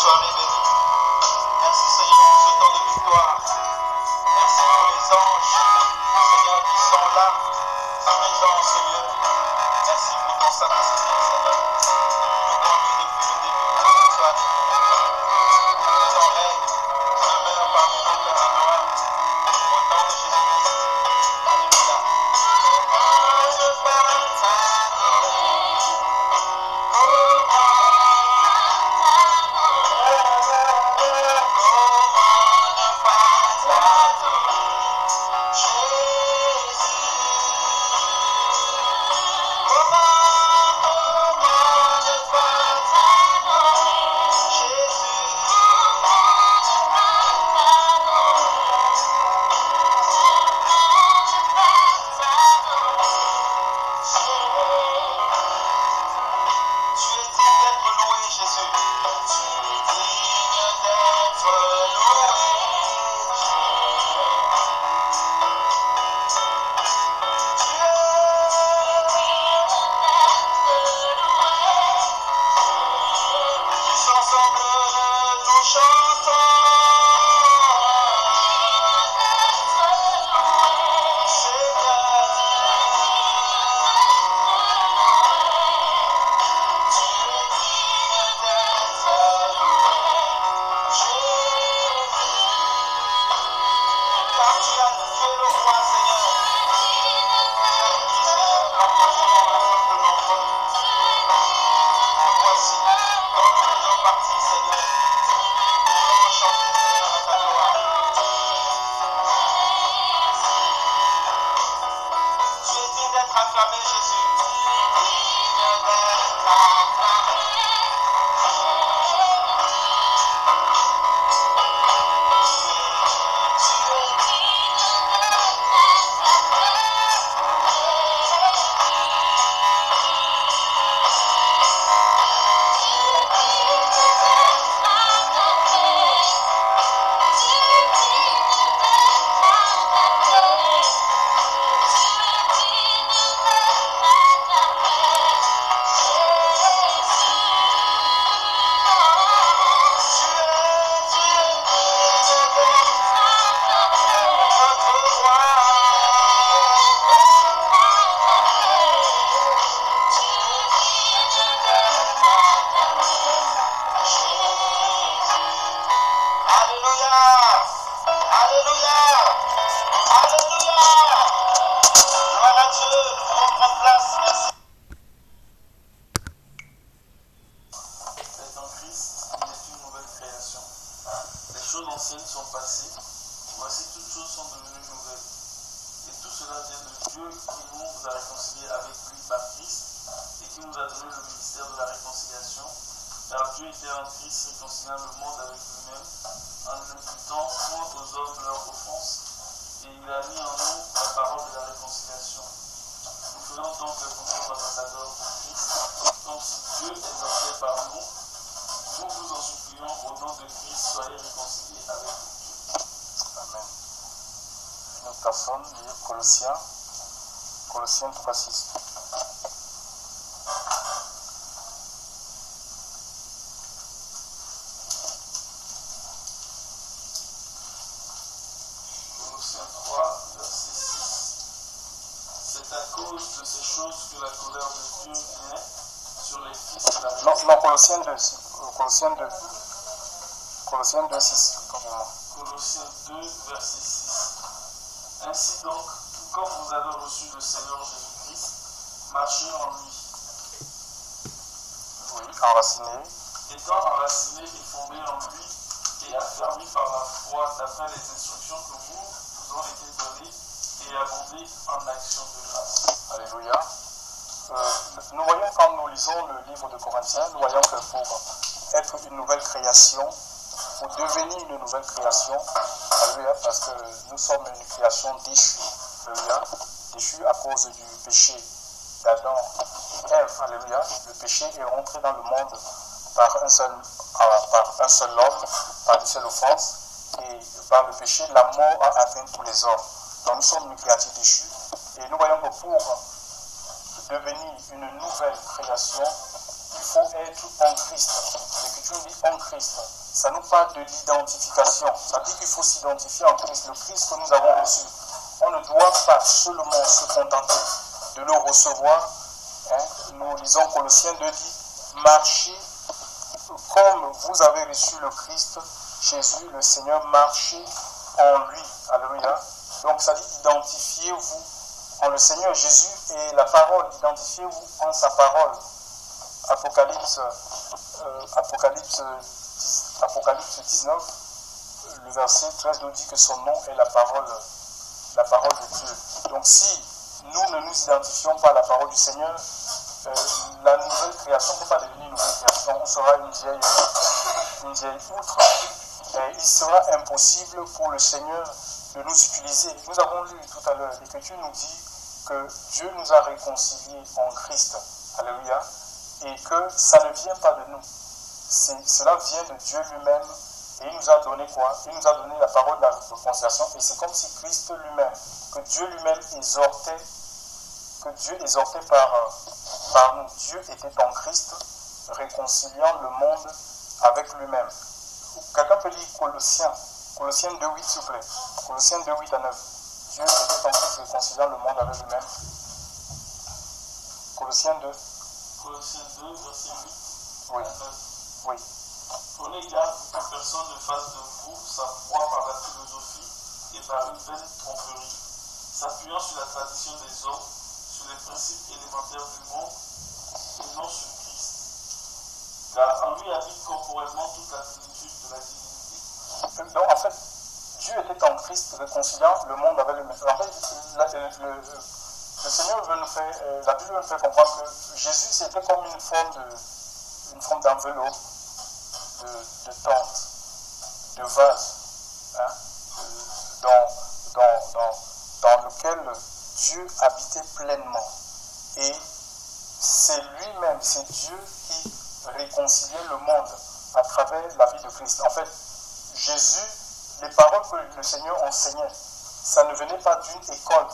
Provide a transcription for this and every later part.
soirée bénie. Merci Seigneur pour ce temps de victoire. Merci pour les anges, Seigneur, qui sont là, présents en ce lieu. Merci pour ton Saint-Esprit, Seigneur, qui nous conduit depuis le début de cette soirée. Que ton règne demeure parmi nous, Père de gloire. Au nom de Jésus-Christ. Alléluia. Colossiens 3:6. Colossiens 3, verset 6. C'est à cause de ces choses que la colère de Dieu vient sur les fils de la rébellion. Non, Colossiens 2. Colossiens 2. Colossiens 2, 6. Colossiens 2, verset 6. Ainsi donc, comme vous avez reçu le Seigneur Jésus-Christ, marchez en lui. Oui, enraciné. Étant enraciné et fondé en lui et affermi par la foi d'après les instructions que vous ont été données et abondé en action de grâce. Alléluia. Nous voyons quand nous lisons le livre de Corinthiens, nous voyons que pour être une nouvelle création, pour devenir une nouvelle création, alléluia, parce que nous sommes une création déchue, alléluia, déchue à cause du péché d'Adam et Ève, alléluia. Le péché est rentré dans le monde par un seul homme, par une seule offense, et par le péché, la mort a atteint tous les hommes. Donc nous sommes une créature déchue, et nous voyons que pour devenir une nouvelle création, il faut être en Christ. L'écriture dit en Christ. Ça nous parle de l'identification. Ça dit qu'il faut s'identifier en Christ, le Christ que nous avons reçu. On ne doit pas seulement se contenter de le recevoir. Nous lisons Colossiens 2 dit, marchez comme vous avez reçu le Christ, Jésus, le Seigneur, marchez en lui. Alléluia. Donc ça dit, identifiez-vous en le Seigneur. Jésus est la parole. Identifiez-vous en sa parole. Apocalypse 19, le verset 13 nous dit que son nom est la parole de Dieu. Donc si nous ne nous identifions pas à la parole du Seigneur, la nouvelle création ne peut pas devenir une nouvelle création. On sera une vieille outre. Il sera impossible pour le Seigneur de nous utiliser. Nous avons lu tout à l'heure, l'Écriture nous dit que Dieu nous a réconciliés en Christ. Alléluia. Et que ça ne vient pas de nous. Cela vient de Dieu lui-même. Et il nous a donné quoi? Il nous a donné la parole de la réconciliation. Et c'est comme si Christ lui-même, que Dieu lui-même exhortait, par nous. Dieu était en Christ, réconciliant le monde avec lui-même. Quelqu'un peut lire Colossiens 2, 8, s'il vous plaît. Colossiens 2, 8 à 9. Dieu était en Christ, réconciliant le monde avec lui-même. Colossiens 2. Colossiens 2, verset 8 Oui. à 9. Oui. Prenez garde que personne ne fasse de vous sa proie par la philosophie et par une vaine tromperie, s'appuyant sur la tradition des hommes, sur les principes élémentaires du monde et non sur Christ. Car en lui habite corporellement toute la plénitude de la divinité. Donc en fait, Dieu était en Christ réconciliant le monde avec lui-même. En fait, le Seigneur veut nous faire, la Bible veut nous faire comprendre que Jésus c'était comme une forme d'enveloppe, de tente, de vase, dans lequel Dieu habitait pleinement. Et c'est lui-même, c'est Dieu qui réconciliait le monde à travers la vie de Christ. En fait, Jésus, les paroles que le Seigneur enseignait, ça ne venait pas d'une école.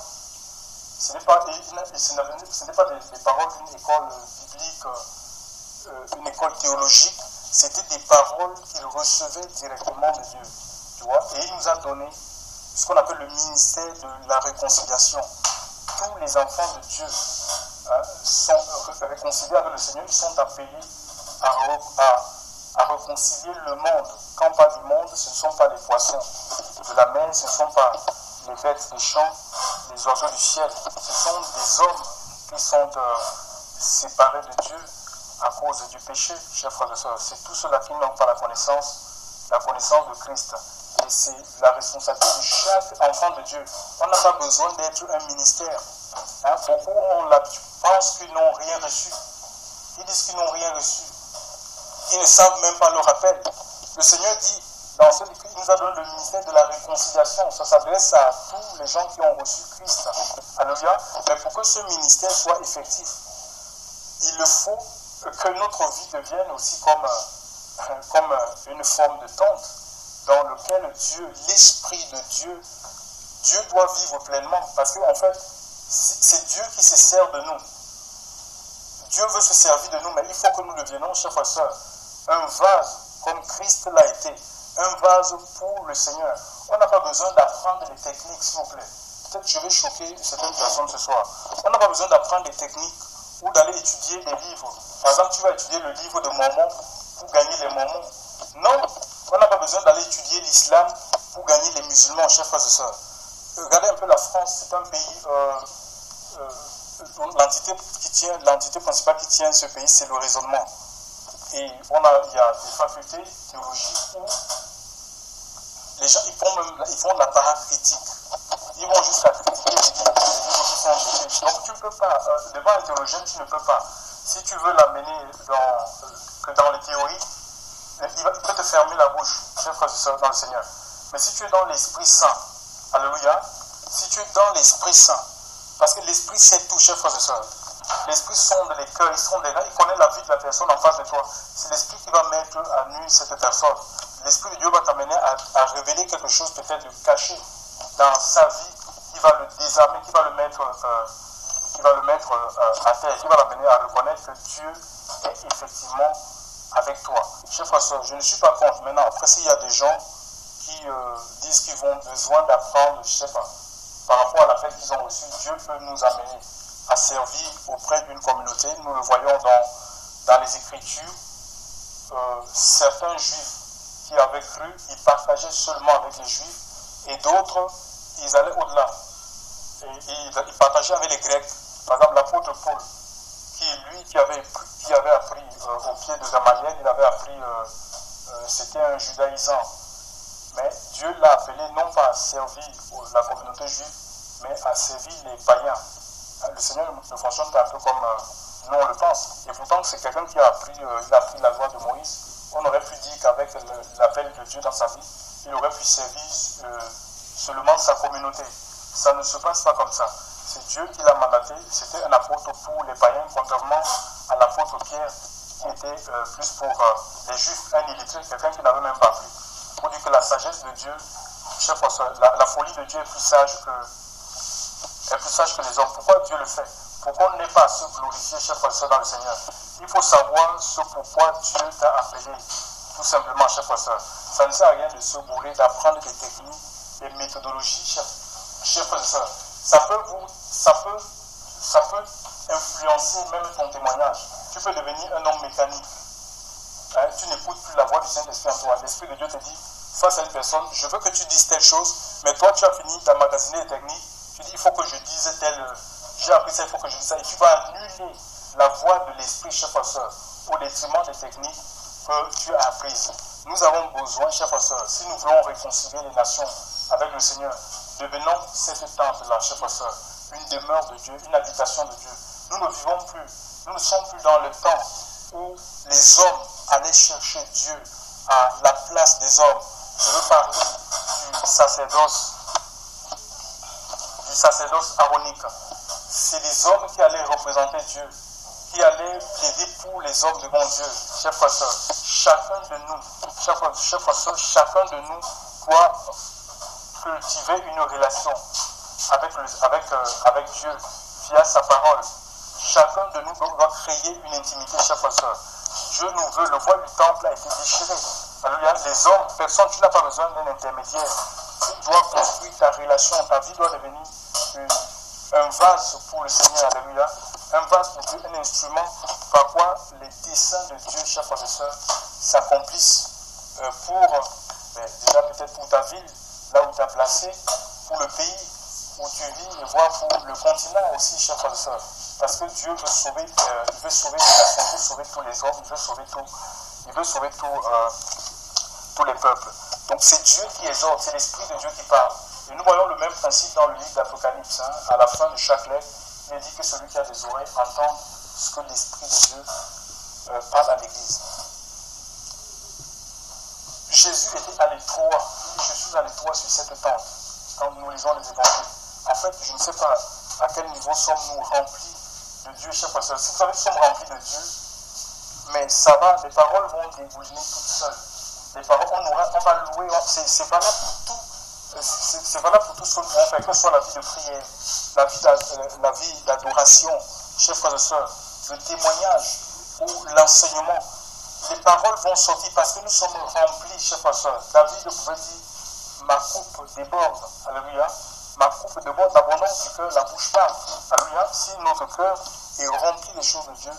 Ce n'est pas des paroles d'une école biblique, une école théologique. C'était des paroles qu'il recevait directement de Dieu. Tu vois? Et il nous a donné ce qu'on appelle le ministère de la réconciliation. Tous les enfants de Dieu sont réconciliés avec le Seigneur. Ils sont appelés à réconcilier le monde. Quand on parle du monde, ce ne sont pas les poissons de la mer, ce ne sont pas les bêtes des champs, les oiseaux du ciel. Ce sont des hommes qui sont séparés de Dieu à cause du péché, chers frères et sœurs. C'est tout cela qui n'ont pas la connaissance de Christ. Et c'est la responsabilité de chaque enfant de Dieu. On n'a pas besoin d'être un ministère. Beaucoup pensent qu'ils n'ont rien reçu. Ils disent qu'ils n'ont rien reçu. Ils ne savent même pas le rappel. Le Seigneur dit, dans ce livre, il nous a donné le ministère de la réconciliation. Ça s'adresse à tous les gens qui ont reçu Christ. Alléluia. Mais pour que ce ministère soit effectif, il faut que notre vie devienne aussi comme une forme de tente dans lequel Dieu, l'Esprit de Dieu doit vivre pleinement. Parce qu'en fait, c'est Dieu qui se sert de nous. Dieu veut se servir de nous, mais il faut que nous deviennons, chers frères et sœurs, un vase comme Christ l'a été, un vase pour le Seigneur. On n'a pas besoin d'apprendre des techniques, s'il vous plaît. Peut-être que je vais choquer certaines personnes ce soir. On n'a pas besoin d'apprendre des techniques ou d'aller étudier des livres. Par exemple, tu vas étudier le livre de Mormon pour gagner les Mormons. Non, on n'a pas besoin d'aller étudier l'islam pour gagner les musulmans, chers frères et sœurs. Regardez un peu la France, c'est un pays, l'entité principale qui tient ce pays, c'est le raisonnement. Et il y a des facultés théologiques où les gens ils font de la paracritique. Ils vont jusqu'à critiquer les livres qui sont achetés. Donc tu ne peux pas, devant un théologien, tu ne peux pas. Si tu veux l'amener dans les théories, il peut te fermer la bouche, chers frères et sœurs, dans le Seigneur. Mais si tu es dans l'Esprit Saint, alléluia, si tu es dans l'Esprit Saint, parce que l'Esprit sait tout, chers frères et sœurs. L'Esprit sonde les cœurs, il connaît la vie de la personne en face de toi. C'est l'Esprit qui va mettre à nu cette personne. L'Esprit de Dieu va t'amener à révéler quelque chose peut-être de caché dans sa vie, qui va le désarmer, qui va le mettre à terre, qui va l'amener à reconnaître que Dieu est effectivement avec toi. Chers frères et sœurs, je ne suis pas contre. Maintenant, après, s'il y a des gens qui disent qu'ils ont besoin d'apprendre, je ne sais pas, par rapport à l'appel qu'ils ont reçu, Dieu peut nous amener à servir auprès d'une communauté. Nous le voyons dans les Écritures. Certains Juifs qui avaient cru, ils partageaient seulement avec les Juifs, et d'autres, ils allaient au-delà. Et ils partageaient avec les Grecs. Par exemple, l'apôtre Paul, qui avait appris au pied de Gamaliel, il avait appris, c'était un judaïsant. Mais Dieu l'a appelé non pas à servir la communauté juive, mais à servir les païens. Le Seigneur ne fonctionne pas un peu comme nous on le pense. Et pourtant, c'est quelqu'un qui a appris la loi de Moïse. On aurait pu dire qu'avec l'appel de Dieu dans sa vie, il aurait pu servir seulement sa communauté. Ça ne se passe pas comme ça. C'est Dieu qui l'a mandaté. C'était un apôtre pour les païens, contrairement à l'apôtre Pierre, qui était plus pour les juifs, un illettré, quelqu'un qui n'avait même pas appris. Pour dire que la sagesse de Dieu, la folie de Dieu est plus sage que les hommes. Pourquoi Dieu le fait? Pourquoi on n'est pas à se glorifier, chers frères et sœurs, dans le Seigneur? Il faut savoir ce pourquoi Dieu t'a appelé, tout simplement, chers frères et sœurs. Ça ne sert à rien de se bourrer, d'apprendre des techniques, des méthodologies, chers frères et sœurs. Ça peut influencer même ton témoignage. Tu peux devenir un homme mécanique. Hein, tu n'écoutes plus la voix du Saint-Esprit en toi. L'Esprit de Dieu te dit, face à une personne, je veux que tu dises telle chose, mais toi tu as fini d'emmagasiner les techniques. Tu dis, il faut que je dise telle... J'ai appris ça, il faut que je dise ça. Et tu vas annuler la voix de l'Esprit, chers frères et sœurs, au détriment des techniques que tu as apprises. Nous avons besoin, chers frères et sœurs, si nous voulons réconcilier les nations avec le Seigneur, devenons cette temple-là, chers frères et sœurs, une demeure de Dieu, une habitation de Dieu. Nous ne vivons plus, nous ne sommes plus dans le temps où les hommes allaient chercher Dieu à la place des hommes. Je veux parler du sacerdoce aaronique. C'est les hommes qui allaient représenter Dieu, qui allaient plaider pour les hommes devant Dieu. Chers frères et sœurs, chacun de nous doit cultiver une relation avec Dieu via sa parole. Chacun de nous doit créer une intimité, chers frères et sœurs. Dieu nous veut, le voile du temple a été déchiré. Alléluia. Les hommes, personne, tu n'as pas besoin d'un intermédiaire. Tu dois construire ta relation, ta vie doit devenir un vase pour le Seigneur, alléluia. Un vase pour Dieu, un instrument par quoi les desseins de Dieu, chers frères et sœurs, s'accomplissent déjà peut-être pour ta ville, là où tu as placé, pour le pays où tu vis, et voire pour le continent aussi, chers frères et sœurs. Parce que Dieu veut sauver, il veut sauver les nations, il veut sauver tous les hommes, il veut sauver tous les peuples. Donc c'est Dieu qui exhorte, c'est l'Esprit de Dieu qui parle. Et nous voyons le même principe dans le livre d'Apocalypse. Hein. À la fin de chaque lettre, il est dit que celui qui a des oreilles entende ce que l'Esprit de Dieu parle à l'Église. Jésus était à l'étroit. Je suis à l'étroit sur cette tente. Quand nous lisons les évangiles. En fait, je ne sais pas à quel niveau sommes-nous remplis de Dieu, chers frères et sœurs. Si vous savez, nous sommes remplis de Dieu, mais ça va, les paroles vont débouliner toutes seules. Les paroles, on va louer, c'est valable pour tout. C'est valable pour tout ce que nous pouvons faire, que ce soit la vie de prière, la vie d'adoration, chers frères et sœurs, le témoignage ou l'enseignement. Les paroles vont sortir parce que nous sommes remplis, chers frères et sœurs. David pouvait dire, ma coupe déborde, alléluia. Ma coupe déborde d'abondance du cœur, la bouche parle, alléluia. Si notre cœur est rempli des choses de Dieu,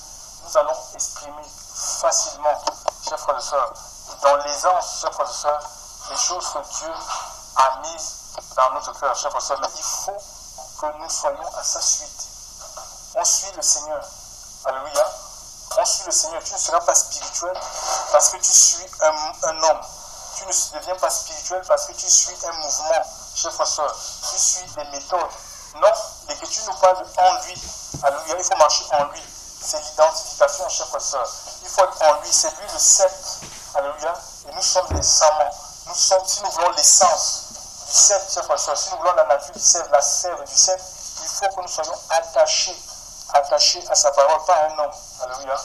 nous allons exprimer facilement, chers frères et sœurs, dans l'aisance, chers frères et sœurs, les choses que Dieu a mises dans notre cœur, chers frères et sœurs. Mais il faut que nous soyons à sa suite. On suit le Seigneur. Alléluia. On suit le Seigneur. Tu ne seras pas spirituel parce que tu suis un homme. Tu ne deviens pas spirituel parce que tu suis un mouvement, chers frères et sœurs. Tu suis des méthodes. Non, l'Écriture nous parle en lui. Alléluia. Il faut marcher en lui. C'est l'identification, chers frères et sœurs. Il faut être en lui. C'est lui le sceptre. Alléluia. Et nous sommes les samans. Si nous voulons l'essence du sceptre, chers frères et sœurs, si nous voulons la nature du sceptre, la sève du sceptre, il faut que nous soyons attachés à sa parole, pas à un homme. Alléluia.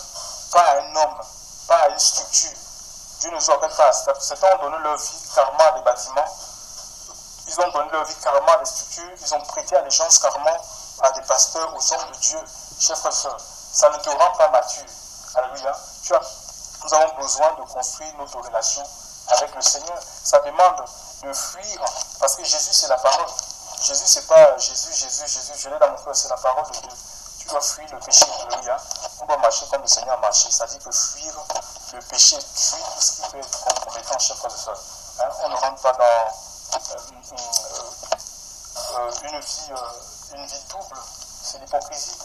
Pas à un homme, pas à une structure. Dieu ne nous appelle pas à ça. Certains ont donné leur vie karma à des bâtiments. Ils ont donné leur vie karma à des structures. Ils ont prêté allégeance karma à des pasteurs, aux hommes de Dieu. Chers frères et sœurs, ça ne te rend pas mature. Alléluia. Nous avons besoin de construire notre relation avec le Seigneur. Ça demande de fuir, parce que Jésus, c'est la parole. Jésus, c'est pas Jésus, je l'ai dans mon cœur, c'est la parole de Dieu. Tu dois fuir le péché. Alléluia. On doit marcher comme le Seigneur a marché. C'est-à-dire que fuir le péché, fuir tout ce qui peut être compromettant, chers frères et sœurs. On ne rentre pas dans une vie double. C'est l'hypocrisie.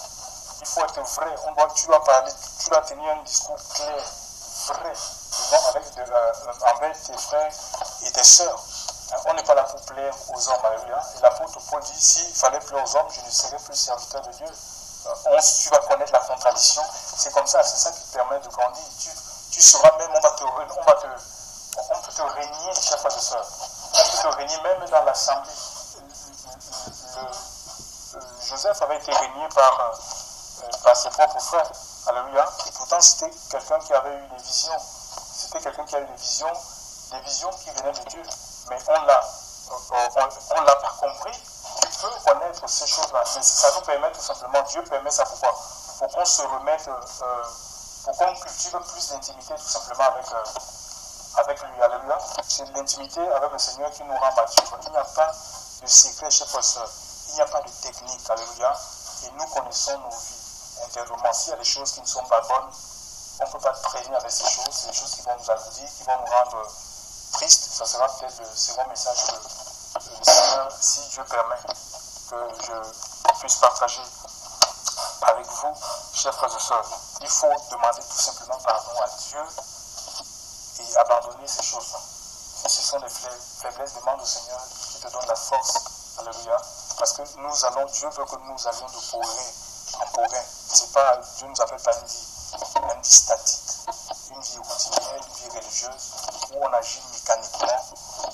Il faut être vrai. Tu dois parler, tu dois tenir un discours clair, vrai, avec tes frères et tes sœurs. On n'est pas là pour plaire aux hommes. Alléluia. Et l'apôtre Paul dit, s'il fallait plaire aux hommes, je ne serais plus serviteur de Dieu. Tu vas connaître la contradiction. C'est comme ça, c'est ça qui te permet de grandir. Tu seras même, on peut te régner, chers frères et sœurs. On peut te régner même dans l'assemblée. Joseph avait été régné par ses propres frères. Alléluia. Et pourtant, c'était quelqu'un qui avait eu des visions. C'était quelqu'un qui a eu des visions qui venaient de Dieu. Mais on l'a pas compris. Tu peux connaître ces choses-là. Mais ça nous permet tout simplement, Dieu permet ça pourquoi? Pour qu'on se remette, pour qu'on cultive plus d'intimité tout simplement avec lui. Alléluia. C'est l'intimité avec le Seigneur qui nous rend matures. Il n'y a pas de secret, chers frères et sœurs. Il n'y a pas de technique. Alléluia. Et nous connaissons nos vies intérieurement. S'il y a des choses qui ne sont pas bonnes, on ne peut pas traîner avec ces choses. C'est des choses qui vont nous alourdir, qui vont nous rendre tristes. Ça sera peut-être le second message que le Seigneur, si Dieu permet que je puisse partager avec vous, chers frères et sœurs. Il faut demander tout simplement pardon à Dieu et abandonner ces choses-là. Si ce sont des faiblesses, demande au Seigneur qui te donne la force. Alléluia. Parce que Dieu veut que nous allions de progrès en progrès. Dieu ne nous appelle pas une vie statique, une vie routinière, une vie religieuse, où on agit mécaniquement,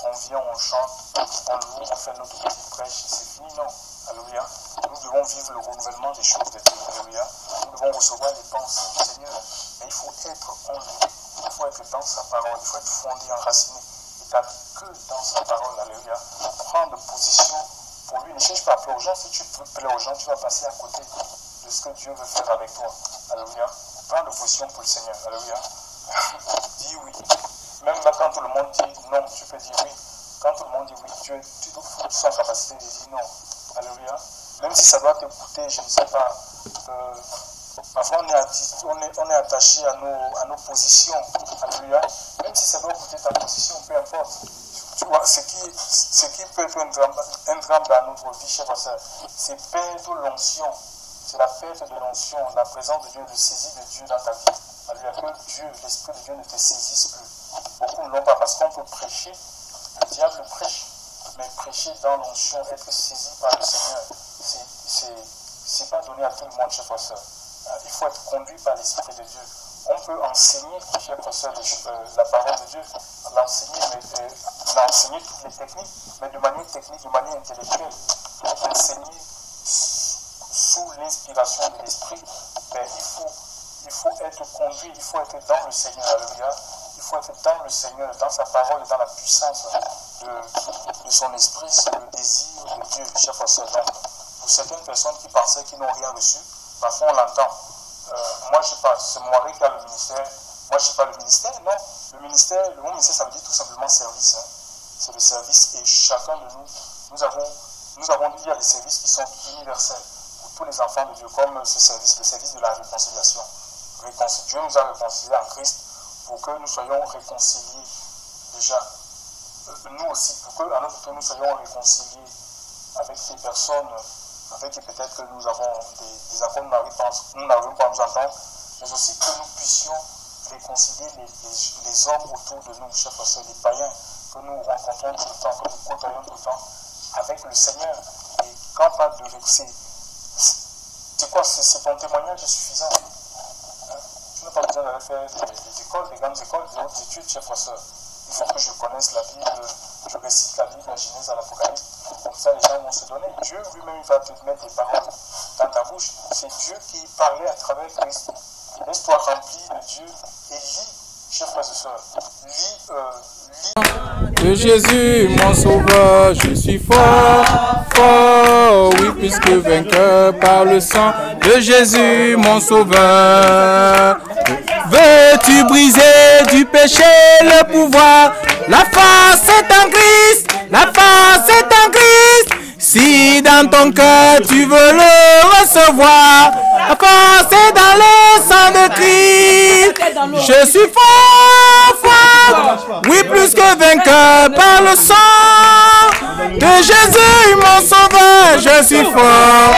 on vient, on chante, on loue, on fait notre petite prêche, c'est fini, non. Alléluia. Nous devons vivre le renouvellement des choses de Dieu. Alléluia. Nous devons recevoir les pensées du Seigneur. Mais il faut être en lui. Il faut être dans sa parole. Il faut être fondé, enraciné, établi que dans sa parole. Alléluia. Prendre position pour lui. Ne cherche pas à plaire aux gens. Si tu veux plaire aux gens, tu vas passer à côté de ce que Dieu veut faire avec toi. Alléluia. Prends position pour le Seigneur. Alléluia. Dis oui. Même là, quand tout le monde dit non, tu peux dire oui. Quand tout le monde dit oui, tu sens la capacité de dire non. Alléluia. Même si ça doit te coûter, je ne sais pas. Parfois, on est attaché à nos positions. Alléluia. Même si ça doit coûter ta position, peu importe. Tu vois, ce qui peut être un drame dans notre vie, chers frères, c'est perdre l'onction. C'est la perte de l'onction, la présence de Dieu, le saisie de Dieu dans ta vie. Alléluia. Que Dieu, l'Esprit de Dieu ne te saisisse plus. Beaucoup ne l'ont pas parce qu'on peut prêcher. Le diable prêche. Mais prêcher dans l'onction, être saisi par le Seigneur, c'est pas donné à tout le monde, chers frères et sœurs. Il faut être conduit par l'Esprit de Dieu. On peut enseigner, chers frères et sœurs, la parole de Dieu, l'enseigner toutes les techniques, mais de manière technique, de manière intellectuelle. Enseigner sous l'inspiration de l'Esprit, il faut être conduit, il faut être dans le Seigneur. Alléluia. Il faut être dans le Seigneur, dans sa parole et dans la puissance de son esprit. C'est le désir de Dieu, chers frères et sœurs. Pour certaines personnes qui pensaient qu'ils n'ont rien reçu, parfois on l'entend. Moi, je ne sais pas, c'est mon mari qui a le ministère. Moi, je ne sais pas le ministère, non. Le mot ministère, ça veut dire tout simplement service. C'est le service et chacun de nous avons dit, il y a des services qui sont universels pour tous les enfants de Dieu, comme ce service, le service de la réconciliation. Dieu nous a réconciliés en Christ pour que nous soyons réconciliés déjà. Nous aussi, pour que à notre tour nous soyons réconciliés avec ces personnes avec qui peut-être que nous avons des accords, nous n'arrivons pas à nous entendre, mais aussi que nous puissions réconcilier les hommes autour de nous, chers frères, les païens que nous rencontrons tout le temps, que nous côtoyons tout le temps, avec le Seigneur. Et quand on parle de réconcilier, c'est quoi? C'est ton témoignage suffisant. Tu n'as pas besoin d'aller faire des écoles, des grandes écoles, des hautes études, chers frères. Il faut que je connaisse la Bible, je récite la Bible, la Genèse à l'Apocalypse. Comme ça, les gens vont se donner. Dieu lui-même va te mettre des paroles dans ta bouche. C'est Dieu qui parlait à travers Christ. Laisse-toi remplir de Dieu et lis, chers frères et sœurs. Lis. De Jésus, mon sauveur, je suis fort, fort, oui, puisque vainqueur par le sang de Jésus, mon sauveur. Veux-tu briser du péché le pouvoir? La force est en Christ, la force est en Christ. Si dans ton cœur tu veux le recevoir, la force est dans le sang de Christ. Je suis fort, fort, oui plus que vainqueur par le sang de Jésus mon sauveur, je suis fort.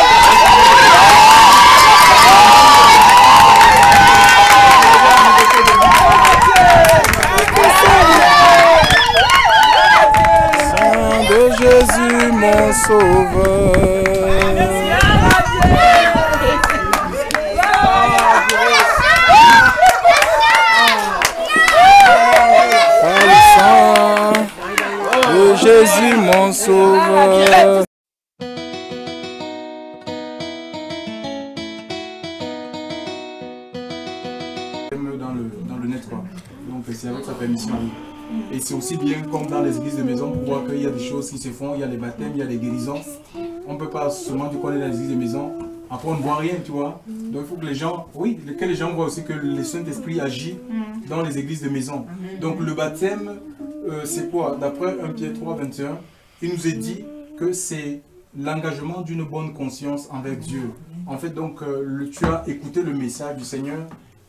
Sang de Jésus mon sauveur. Jésus mon sauveur. Dans le net quoi. Donc c'est avec sa permission. Et c'est aussi bien comme dans les églises de maison pour voir qu'il y a des choses qui se font, il y a les baptêmes, il y a les guérisons. On ne peut pas seulement dire qu'on est dans les églises de maison, après on ne voit rien, tu vois. Donc il faut que les gens, oui, que les gens voient aussi que le Saint-Esprit agit dans les églises de maison. Donc le baptême, c'est quoi? D'après 1 Pierre 3, 21, il nous est dit que c'est l'engagement d'une bonne conscience envers Dieu. En fait, donc, tu as écouté le message du Seigneur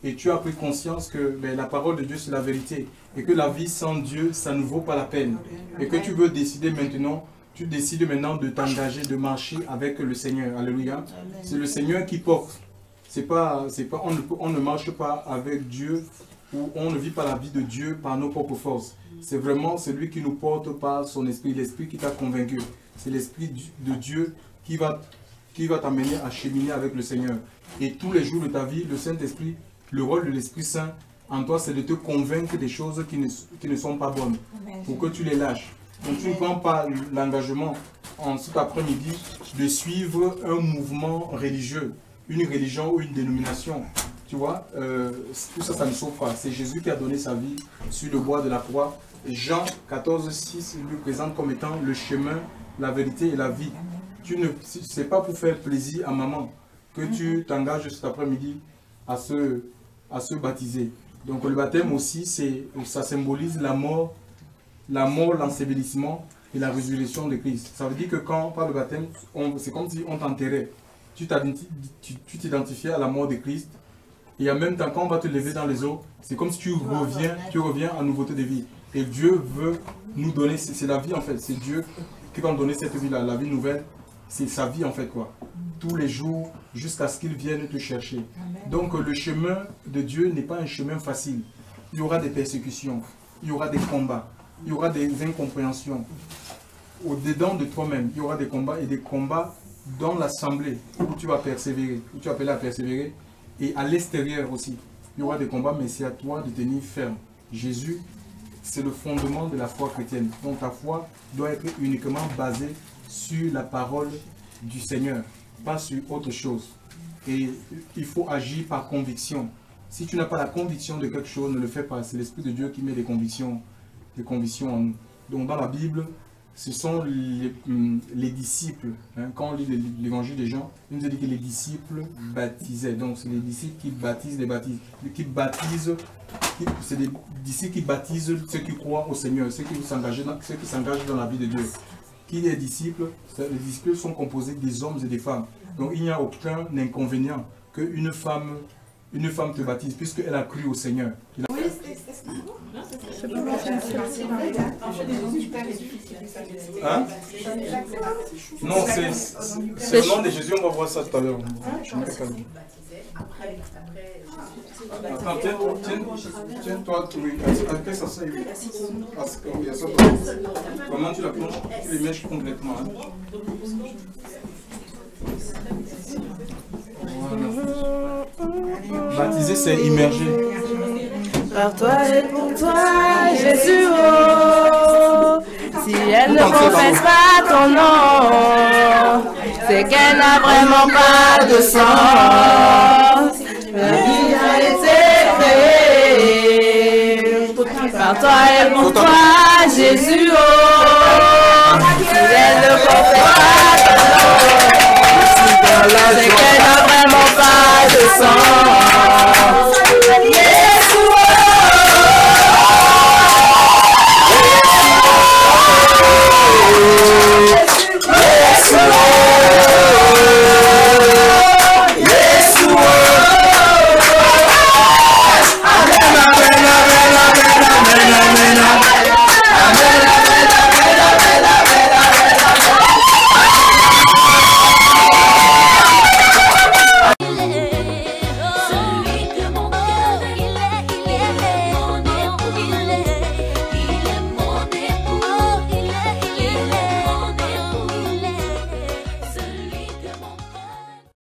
et tu as pris conscience que la parole de Dieu, c'est la vérité. Et que la vie sans Dieu, ça ne vaut pas la peine. Et que tu veux décider maintenant, tu décides maintenant de t'engager, de marcher avec le Seigneur. Alléluia. C'est le Seigneur qui porte. On ne marche pas avec Dieu ou on ne vit pas la vie de Dieu par nos propres forces. C'est vraiment celui qui nous porte par son esprit, l'esprit qui t'a convaincu. C'est l'esprit de Dieu qui va t'amener à cheminer avec le Seigneur. Et tous les jours de ta vie, le Saint-Esprit, le rôle de l'Esprit Saint en toi, c'est de te convaincre des choses qui ne sont pas bonnes, pour que tu les lâches. Donc tu ne prends pas l'engagement en cet après-midi de suivre un mouvement religieux, une religion ou une dénomination. Tu vois, tout ça, ça ne sauve pas. C'est Jésus qui a donné sa vie sur le bois de la croix. Jean 14, 6 lui présente comme étant le chemin, la vérité et la vie. Ce n'est pas pour faire plaisir à maman que tu t'engages cet après-midi à se baptiser. Donc le baptême aussi, ça symbolise la mort, l'ensevelissement et la résurrection de Christ. Ça veut dire que quand, par le baptême, c'est comme si on t'enterrait. Tu t'identifiais à la mort de Christ. Et en même temps, quand on va te lever dans les eaux, c'est comme si tu reviens en nouveauté de vie. Et Dieu veut nous donner, c'est la vie en fait, c'est Dieu qui va nous donner cette vie-là, la vie nouvelle, c'est sa vie en fait quoi. Tous les jours, jusqu'à ce qu'il vienne te chercher. Donc le chemin de Dieu n'est pas un chemin facile. Il y aura des persécutions, il y aura des combats, il y aura des incompréhensions. Au-dedans de toi-même, il y aura des combats et des combats dans l'assemblée où tu vas persévérer, où tu es appelé à persévérer. Et à l'extérieur aussi, il y aura des combats, mais c'est à toi de tenir ferme. Jésus, c'est le fondement de la foi chrétienne. Donc ta foi doit être uniquement basée sur la parole du Seigneur, pas sur autre chose. Et il faut agir par conviction. Si tu n'as pas la conviction de quelque chose, ne le fais pas. C'est l'Esprit de Dieu qui met des convictions en nous. Donc dans la Bible, ce sont les disciples. Quand on lit l'évangile des Jean, il nous a dit que les disciples baptisaient. Donc c'est les disciples qui baptisent c'est des disciples qui baptisent ceux qui croient au Seigneur, ceux qui s'engagent dans la vie de Dieu. Qui est disciple? Les disciples sont composés des hommes et des femmes. Donc il n'y a aucun inconvénient qu'une femme te baptise, puisqu'elle a cru au Seigneur. Hein? Non, c'est le nom de Jésus, on va voir ça tout à l'heure. Attends, tiens-toi, avec quel ça sert? Parce qu'il y a ça. Comment tu la plonges? Tu les mèches complètement. Hein? Voilà. Baptiser, c'est immerger. Par toi et pour toi, Jésus, oh. Si elle ne confesse pas ton nom, c'est qu'elle n'a vraiment pas de sens. La vie a été créée. Par toi et pour toi, Jésus, oh. Si elle ne confesse pas ton nom, c'est qu'elle n'a vraiment pas de sens.